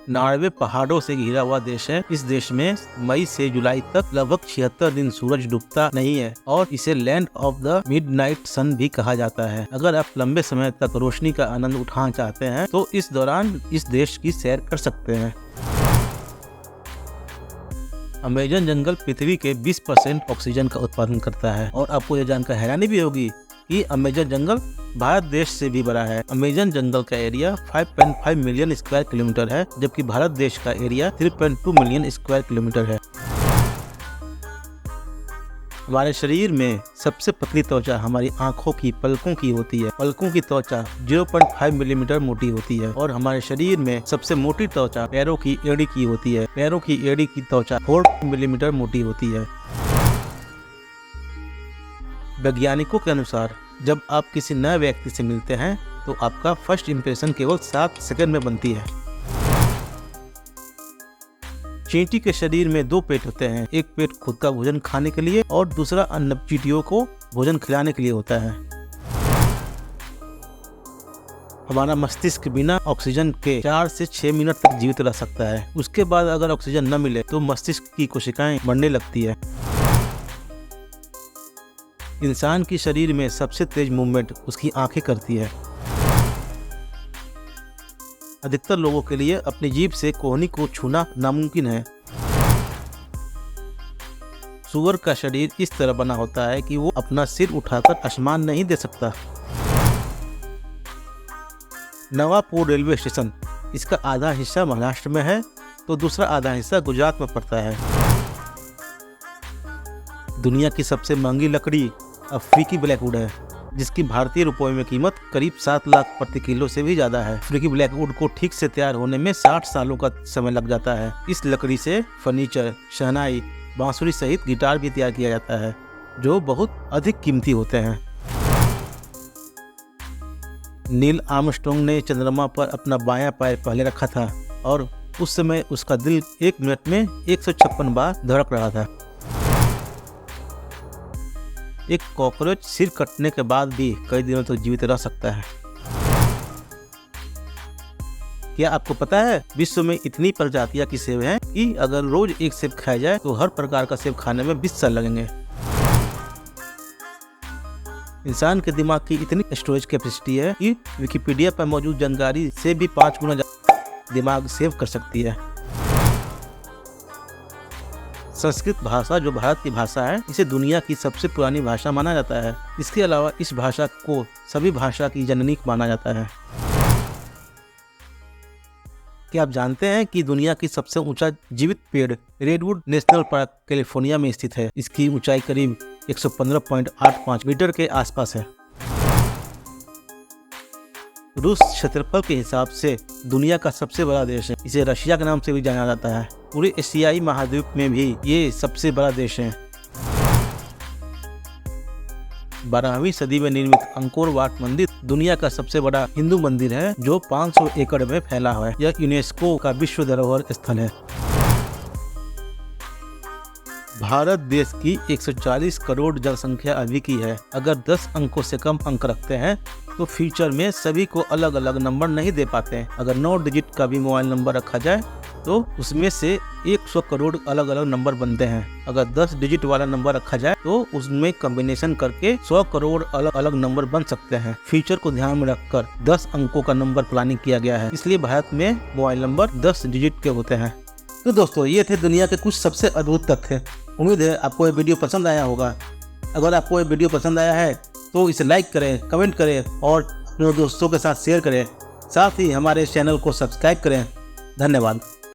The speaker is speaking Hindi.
92 पहाड़ों से घिरा हुआ देश है। इस देश में मई से जुलाई तक लगभग 76 दिन सूरज डूबता नहीं है और इसे लैंड ऑफ द मिडनाइट सन भी कहा जाता है। अगर आप लंबे समय तक रोशनी का आनंद उठाना चाहते हैं तो इस दौरान इस देश की सैर कर सकते हैं। अमेज़न जंगल पृथ्वी के 20% ऑक्सीजन का उत्पादन करता है और आपको यह जानकर हैरानी भी होगी कि अमेज़न जंगल भारत देश से भी बड़ा है। अमेज़न जंगल का एरिया 5.5 मिलियन स्क्वायर किलोमीटर है, जबकि भारत देश का एरिया 3.2 मिलियन स्क्वायर किलोमीटर है। हमारे शरीर में सबसे पतली त्वचा हमारी आंखों की पलकों की होती है। पलकों की त्वचा 0.5 मिलीमीटर मोटी होती है और हमारे शरीर में सबसे मोटी त्वचा पैरों की एड़ी की होती है। पैरों की एड़ी की त्वचा 4 मिलीमीटर मोटी होती है। वैज्ञानिकों के अनुसार जब आप किसी नए व्यक्ति से मिलते हैं तो आपका फर्स्ट इंप्रेशन केवल 7 सेकंड में बनती है। चींटी के शरीर में 2 पेट होते हैं, एक पेट खुद का भोजन खाने के लिए और दूसरा अन्य चींटियों को भोजन खिलाने के लिए होता है। हमारा मस्तिष्क बिना ऑक्सीजन के 4 से 6 मिनट तक जीवित रह सकता है। उसके बाद अगर ऑक्सीजन न मिले तो मस्तिष्क की कोशिकाएं मरने लगती है। इंसान की शरीर में सबसे तेज मूवमेंट उसकी आंखें करती है। अधिकतर लोगों के लिए अपनी जीभ से कोहनी को छूना नामुमकिन है। सूअर का शरीर इस तरह बना होता है कि वो अपना सिर उठाकर आसमान नहीं दे सकता। नवापुर रेलवे स्टेशन, इसका आधा हिस्सा महाराष्ट्र में है तो दूसरा आधा हिस्सा गुजरात में पड़ता है। दुनिया की सबसे महंगी लकड़ी अफ्रीकी ब्लैकवुड है, जिसकी भारतीय रुपयों में कीमत करीब 7 लाख प्रति किलो से भी ज्यादा है। अफ्रीकी ब्लैकवुड को ठीक से तैयार होने में 60 सालों का समय लग जाता है। इस लकड़ी से फर्नीचर, शहनाई, बांसुरी सहित गिटार भी तैयार किया जाता है, जो बहुत अधिक कीमती होते हैं। नील आर्मस्ट्रॉन्ग ने चंद्रमा पर अपना बायां पैर पहले रखा था और उस समय उसका दिल 1 मिनट में 156 बार धड़क रहा था। एक कॉकरोच सिर कटने के बाद भी कई दिनों तक जीवित रह सकता है। क्या आपको पता है विश्व में इतनी प्रजातियां की सेब हैं कि अगर रोज एक सेब खाया जाए तो हर प्रकार का सेब खाने में 20 साल लगेंगे। इंसान के दिमाग की इतनी स्टोरेज कैपेसिटी है कि विकिपीडिया पर मौजूद जानकारी से भी 5 गुना दिमाग सेव कर सकती है। संस्कृत भाषा जो भारत की भाषा है, इसे दुनिया की सबसे पुरानी भाषा माना जाता है। इसके अलावा इस भाषा को सभी भाषा की जननी माना जाता है। क्या आप जानते हैं कि दुनिया की सबसे ऊंचा जीवित पेड़ रेडवुड नेशनल पार्क कैलिफोर्निया में स्थित है। इसकी ऊंचाई करीब 115.85 मीटर के आसपास है। रूस क्षेत्रफल के हिसाब से दुनिया का सबसे बड़ा देश है। इसे रशिया के नाम से भी जाना जाता है। पूरे एशियाई महाद्वीप में भी ये सबसे बड़ा देश है। 12वीं सदी में निर्मित अंकोर वाट मंदिर दुनिया का सबसे बड़ा हिंदू मंदिर है, जो 500 एकड़ में फैला हुआ है। यह यूनेस्को का विश्व धरोहर स्थल है। भारत देश की 140 करोड़ जनसंख्या अभी की है। अगर 10 अंकों से कम अंक रखते हैं तो फ्यूचर में सभी को अलग अलग नंबर नहीं दे पाते। अगर 9 डिजिट का भी मोबाइल नंबर रखा जाए तो उसमें से 100 करोड़ अलग अलग नंबर बनते हैं। अगर 10 डिजिट वाला नंबर रखा जाए तो उसमें कॉम्बिनेशन करके 100 करोड़ अलग अलग नंबर बन सकते हैं। फ्यूचर को ध्यान में रखकर 10 अंकों का नंबर प्लानिंग किया गया है, इसलिए भारत में मोबाइल नंबर 10 डिजिट के होते हैं। तो दोस्तों, ये थे दुनिया के कुछ सबसे अद्भुत तथ्य। उम्मीद है आपको ये वीडियो पसंद आया होगा। अगर आपको ये वीडियो पसंद आया है तो इसे लाइक करें, कमेंट करें और अपने दोस्तों के साथ शेयर करें। साथ ही हमारे चैनल को सब्सक्राइब करें। धन्यवाद।